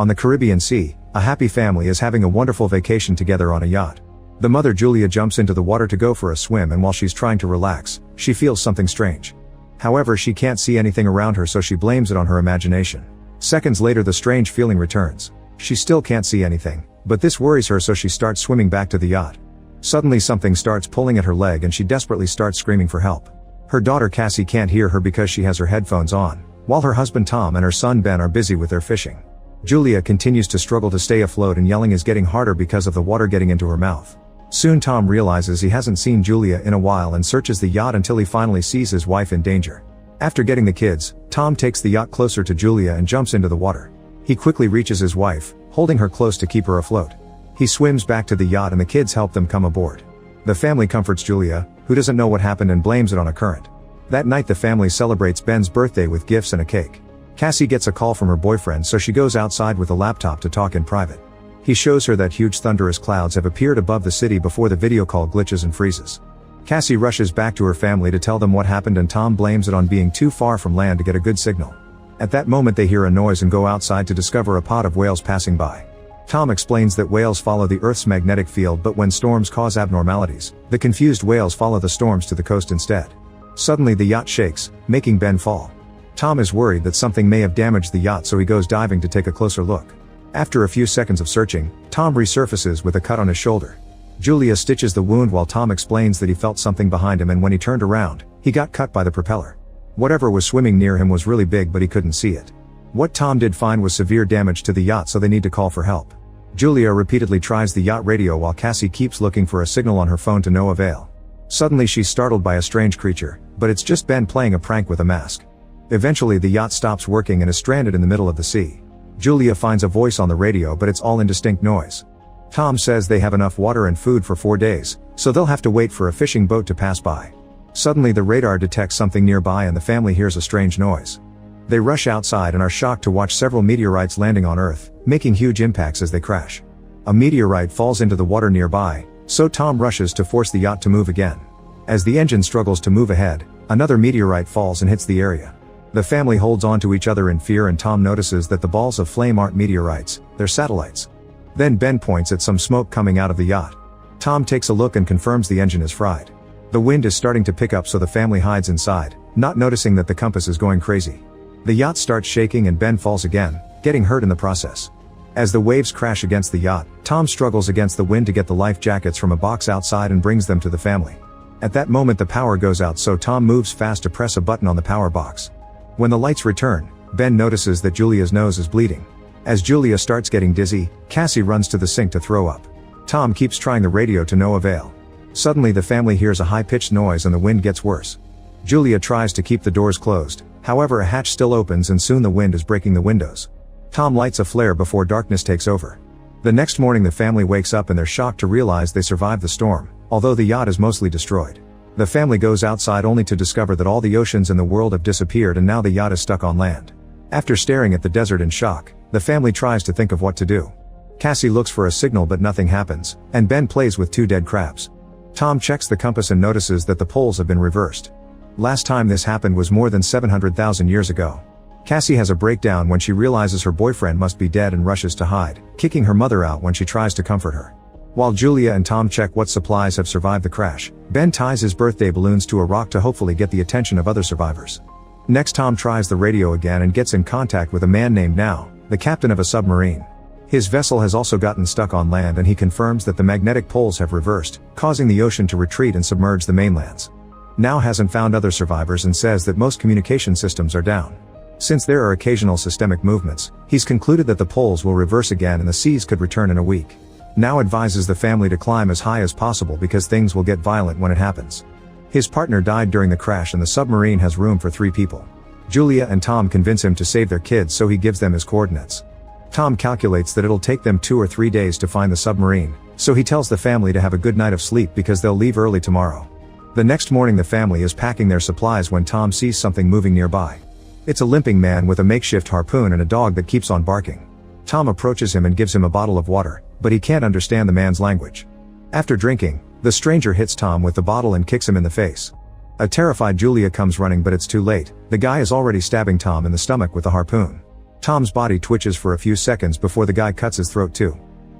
On the Caribbean Sea, a happy family is having a wonderful vacation together on a yacht. The mother Julia jumps into the water to go for a swim, and while she's trying to relax, she feels something strange. However, she can't see anything around her, so she blames it on her imagination. Seconds later, the strange feeling returns. She still can't see anything, but this worries her, so she starts swimming back to the yacht. Suddenly something starts pulling at her leg and she desperately starts screaming for help. Her daughter Cassie can't hear her because she has her headphones on, while her husband Tom and her son Ben are busy with their fishing. Julia continues to struggle to stay afloat, and yelling is getting harder because of the water getting into her mouth. Soon Tom realizes he hasn't seen Julia in a while and searches the yacht until he finally sees his wife in danger. After getting the kids, Tom takes the yacht closer to Julia and jumps into the water. He quickly reaches his wife, holding her close to keep her afloat. He swims back to the yacht and the kids help them come aboard. The family comforts Julia, who doesn't know what happened, and blames it on a current. That night the family celebrates Ben's birthday with gifts and a cake. Cassie gets a call from her boyfriend, so she goes outside with a laptop to talk in private. He shows her that huge thunderous clouds have appeared above the city before the video call glitches and freezes. Cassie rushes back to her family to tell them what happened, and Tom blames it on being too far from land to get a good signal. At that moment they hear a noise and go outside to discover a pod of whales passing by. Tom explains that whales follow the Earth's magnetic field, but when storms cause abnormalities, the confused whales follow the storms to the coast instead. Suddenly the yacht shakes, making Ben fall. Tom is worried that something may have damaged the yacht, so he goes diving to take a closer look. After a few seconds of searching, Tom resurfaces with a cut on his shoulder. Julia stitches the wound while Tom explains that he felt something behind him, and when he turned around, he got cut by the propeller. Whatever was swimming near him was really big, but he couldn't see it. What Tom did find was severe damage to the yacht, so they need to call for help. Julia repeatedly tries the yacht radio while Cassie keeps looking for a signal on her phone to no avail. Suddenly she's startled by a strange creature, but it's just Ben playing a prank with a mask. Eventually the yacht stops working and is stranded in the middle of the sea. Julia finds a voice on the radio, but it's all indistinct noise. Tom says they have enough water and food for 4 days, so they'll have to wait for a fishing boat to pass by. Suddenly the radar detects something nearby and the family hears a strange noise. They rush outside and are shocked to watch several meteorites landing on Earth, making huge impacts as they crash. A meteorite falls into the water nearby, so Tom rushes to force the yacht to move again. As the engine struggles to move ahead, another meteorite falls and hits the area. The family holds on to each other in fear, and Tom notices that the balls of flame aren't meteorites, they're satellites. Then Ben points at some smoke coming out of the yacht. Tom takes a look and confirms the engine is fried. The wind is starting to pick up, so the family hides inside, not noticing that the compass is going crazy. The yacht starts shaking and Ben falls again, getting hurt in the process. As the waves crash against the yacht, Tom struggles against the wind to get the life jackets from a box outside and brings them to the family. At that moment the power goes out, so Tom moves fast to press a button on the power box. When the lights return, Ben notices that Julia's nose is bleeding. As Julia starts getting dizzy, Cassie runs to the sink to throw up. Tom keeps trying the radio to no avail. Suddenly the family hears a high-pitched noise and the wind gets worse. Julia tries to keep the doors closed, however a hatch still opens and soon the wind is breaking the windows. Tom lights a flare before darkness takes over. The next morning the family wakes up and they're shocked to realize they survived the storm, although the yacht is mostly destroyed. The family goes outside only to discover that all the oceans in the world have disappeared and now the yacht is stuck on land. After staring at the desert in shock, the family tries to think of what to do. Cassie looks for a signal but nothing happens, and Ben plays with 2 dead crabs. Tom checks the compass and notices that the poles have been reversed. Last time this happened was more than 700,000 years ago. Cassie has a breakdown when she realizes her boyfriend must be dead and rushes to hide, kicking her mother out when she tries to comfort her. While Julia and Tom check what supplies have survived the crash, Ben ties his birthday balloons to a rock to hopefully get the attention of other survivors. Next Tom tries the radio again and gets in contact with a man named Now, the captain of a submarine. His vessel has also gotten stuck on land and he confirms that the magnetic poles have reversed, causing the ocean to retreat and submerge the mainlands. Now hasn't found other survivors and says that most communication systems are down. Since there are occasional systemic movements, he's concluded that the poles will reverse again and the seas could return in a week. Now advises the family to climb as high as possible because things will get violent when it happens. His partner died during the crash and the submarine has room for 3 people. Julia and Tom convince him to save their kids, so he gives them his coordinates. Tom calculates that it'll take them 2 or 3 days to find the submarine, so he tells the family to have a good night of sleep because they'll leave early tomorrow. The next morning the family is packing their supplies when Tom sees something moving nearby. It's a limping man with a makeshift harpoon and a dog that keeps on barking. Tom approaches him and gives him a bottle of water, but he can't understand the man's language. After drinking, the stranger hits Tom with the bottle and kicks him in the face. A terrified Julia comes running, but it's too late. The guy is already stabbing Tom in the stomach with the harpoon. Tom's body twitches for a few seconds before the guy cuts his throat too.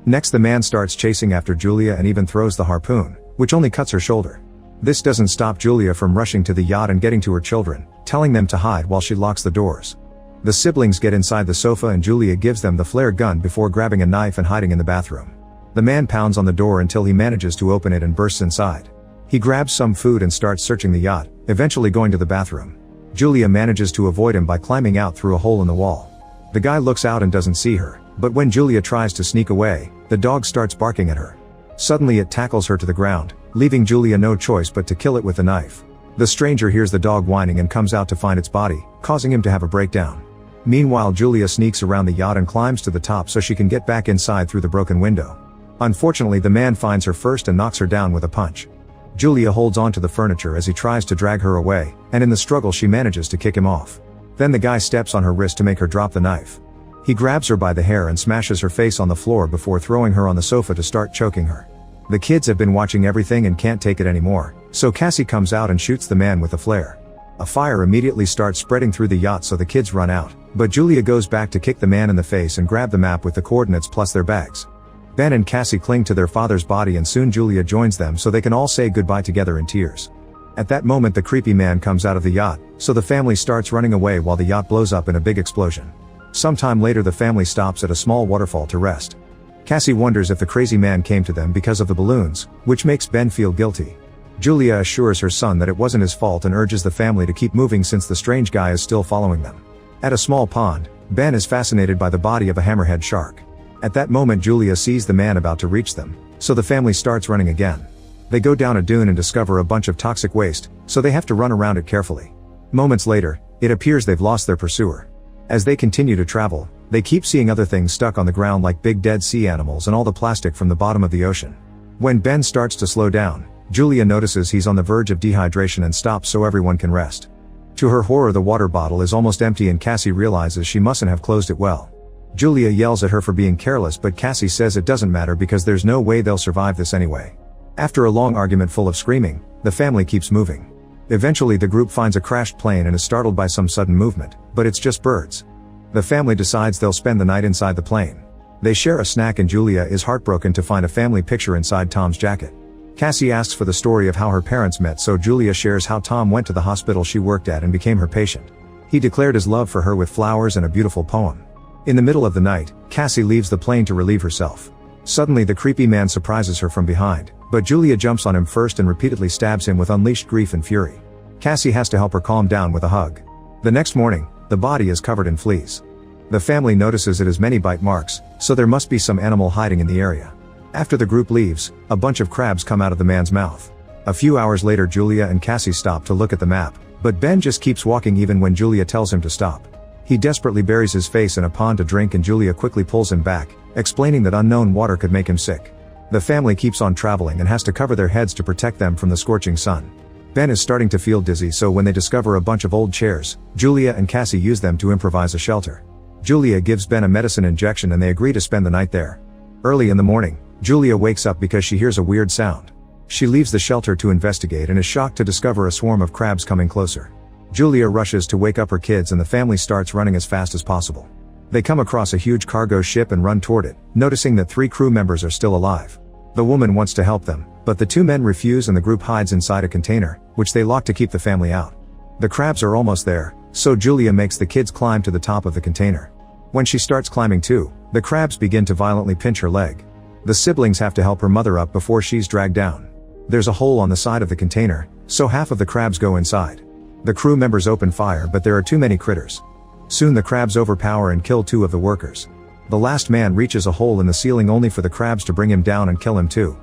Next the man starts chasing after Julia and even throws the harpoon, which only cuts her shoulder. This doesn't stop Julia from rushing to the yacht and getting to her children, telling them to hide while she locks the doors. The siblings get inside the sofa and Julia gives them the flare gun before grabbing a knife and hiding in the bathroom. The man pounds on the door until he manages to open it and bursts inside. He grabs some food and starts searching the yacht, eventually going to the bathroom. Julia manages to avoid him by climbing out through a hole in the wall. The guy looks out and doesn't see her, but when Julia tries to sneak away, the dog starts barking at her. Suddenly it tackles her to the ground, leaving Julia no choice but to kill it with a knife. The stranger hears the dog whining and comes out to find its body, causing him to have a breakdown. Meanwhile Julia sneaks around the yacht and climbs to the top so she can get back inside through the broken window. Unfortunately the man finds her first and knocks her down with a punch. Julia holds on to the furniture as he tries to drag her away, and in the struggle she manages to kick him off. Then the guy steps on her wrist to make her drop the knife. He grabs her by the hair and smashes her face on the floor before throwing her on the sofa to start choking her. The kids have been watching everything and can't take it anymore, so Cassie comes out and shoots the man with a flare. A fire immediately starts spreading through the yacht so the kids run out, but Julia goes back to kick the man in the face and grab the map with the coordinates plus their bags. Ben and Cassie cling to their father's body and soon Julia joins them so they can all say goodbye together in tears. At that moment the creepy man comes out of the yacht, so the family starts running away while the yacht blows up in a big explosion. Sometime later the family stops at a small waterfall to rest. Cassie wonders if the crazy man came to them because of the balloons, which makes Ben feel guilty. Julia assures her son that it wasn't his fault and urges the family to keep moving since the strange guy is still following them. At a small pond, Ben is fascinated by the body of a hammerhead shark. At that moment Julia sees the man about to reach them, so the family starts running again. They go down a dune and discover a bunch of toxic waste, so they have to run around it carefully. Moments later, it appears they've lost their pursuer. As they continue to travel, they keep seeing other things stuck on the ground like big dead sea animals and all the plastic from the bottom of the ocean. When Ben starts to slow down, Julia notices he's on the verge of dehydration and stops so everyone can rest. To her horror the water bottle is almost empty and Cassie realizes she mustn't have closed it well. Julia yells at her for being careless but Cassie says it doesn't matter because there's no way they'll survive this anyway. After a long argument full of screaming, the family keeps moving. Eventually the group finds a crashed plane and is startled by some sudden movement, but it's just birds. The family decides they'll spend the night inside the plane. They share a snack and Julia is heartbroken to find a family picture inside Tom's jacket. Cassie asks for the story of how her parents met so Julia shares how Tom went to the hospital she worked at and became her patient. He declared his love for her with flowers and a beautiful poem. In the middle of the night, Cassie leaves the plane to relieve herself. Suddenly the creepy man surprises her from behind, but Julia jumps on him first and repeatedly stabs him with unleashed grief and fury. Cassie has to help her calm down with a hug. The next morning, the body is covered in fleas. The family notices it has many bite marks, so there must be some animal hiding in the area. After the group leaves, a bunch of crabs come out of the man's mouth. A few hours later Julia and Cassie stop to look at the map, but Ben just keeps walking even when Julia tells him to stop. He desperately buries his face in a pond to drink and Julia quickly pulls him back, explaining that unknown water could make him sick. The family keeps on traveling and has to cover their heads to protect them from the scorching sun. Ben is starting to feel dizzy so when they discover a bunch of old chairs, Julia and Cassie use them to improvise a shelter. Julia gives Ben a medicine injection and they agree to spend the night there. Early in the morning, Julia wakes up because she hears a weird sound. She leaves the shelter to investigate and is shocked to discover a swarm of crabs coming closer. Julia rushes to wake up her kids and the family starts running as fast as possible. They come across a huge cargo ship and run toward it, noticing that 3 crew members are still alive. The woman wants to help them, but the 2 men refuse and the group hides inside a container, which they lock to keep the family out. The crabs are almost there, so Julia makes the kids climb to the top of the container. When she starts climbing too, the crabs begin to violently pinch her leg. The siblings have to help her mother up before she's dragged down. There's a hole on the side of the container, so half of the crabs go inside. The crew members open fire but there are too many critters. Soon the crabs overpower and kill 2 of the workers. The last man reaches a hole in the ceiling only for the crabs to bring him down and kill him too.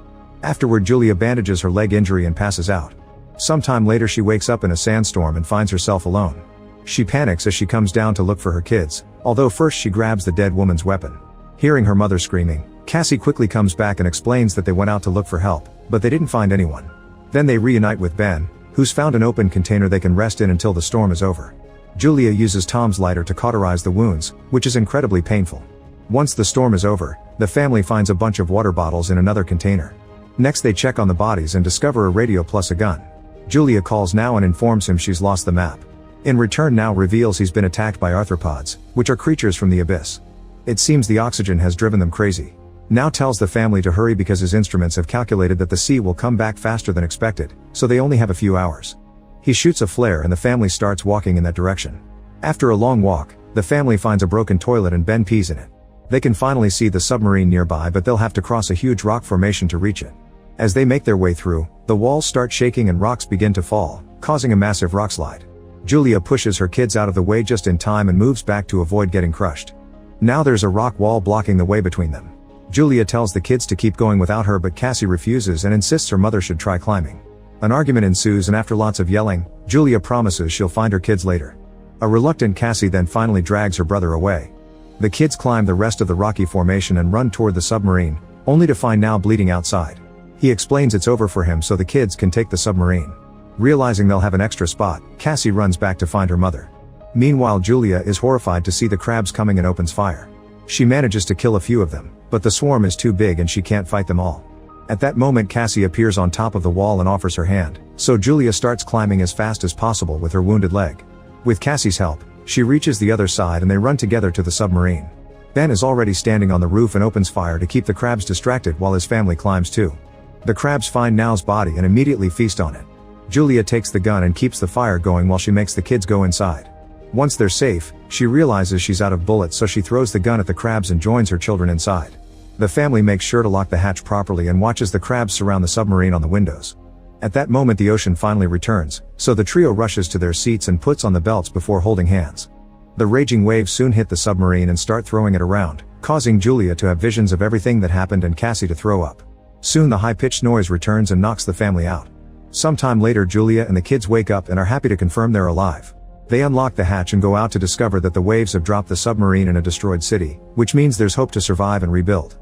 Afterward Julia bandages her leg injury and passes out. Sometime later she wakes up in a sandstorm and finds herself alone. She panics as she comes down to look for her kids, although first she grabs the dead woman's weapon. Hearing her mother screaming, Cassie quickly comes back and explains that they went out to look for help, but they didn't find anyone. Then they reunite with Ben, who's found an open container they can rest in until the storm is over. Julia uses Tom's lighter to cauterize the wounds, which is incredibly painful. Once the storm is over, the family finds a bunch of water bottles in another container. Next they check on the bodies and discover a radio plus a gun. Julia calls now and informs him she's lost the map. In return now reveals he's been attacked by arthropods, which are creatures from the abyss. It seems the oxygen has driven them crazy. Now tells the family to hurry because his instruments have calculated that the sea will come back faster than expected, so they only have a few hours. He shoots a flare and the family starts walking in that direction. After a long walk, the family finds a broken toilet and Ben pees in it. They can finally see the submarine nearby, but they'll have to cross a huge rock formation to reach it. As they make their way through, the walls start shaking and rocks begin to fall, causing a massive rock slide. Julia pushes her kids out of the way just in time and moves back to avoid getting crushed. Now there's a rock wall blocking the way between them. Julia tells the kids to keep going without her, but Cassie refuses and insists her mother should try climbing. An argument ensues, and after lots of yelling, Julia promises she'll find her kids later. A reluctant Cassie then finally drags her brother away. The kids climb the rest of the rocky formation and run toward the submarine, only to find Now bleeding outside. He explains it's over for him so the kids can take the submarine. Realizing they'll have an extra spot, Cassie runs back to find her mother. Meanwhile, Julia is horrified to see the crabs coming and opens fire. She manages to kill a few of them, but the swarm is too big and she can't fight them all. At that moment, Cassie appears on top of the wall and offers her hand, so Julia starts climbing as fast as possible with her wounded leg. With Cassie's help, she reaches the other side and they run together to the submarine. Ben is already standing on the roof and opens fire to keep the crabs distracted while his family climbs too. The crabs find Now's body and immediately feast on it. Julia takes the gun and keeps the fire going while she makes the kids go inside. Once they're safe, she realizes she's out of bullets, so she throws the gun at the crabs and joins her children inside. The family makes sure to lock the hatch properly and watches the crabs surround the submarine on the windows. At that moment the ocean finally returns, so the trio rushes to their seats and puts on the belts before holding hands. The raging waves soon hit the submarine and start throwing it around, causing Julia to have visions of everything that happened and Cassie to throw up. Soon the high-pitched noise returns and knocks the family out. Sometime later, Julia and the kids wake up and are happy to confirm they're alive. They unlock the hatch and go out to discover that the waves have dropped the submarine in a destroyed city, which means there's hope to survive and rebuild.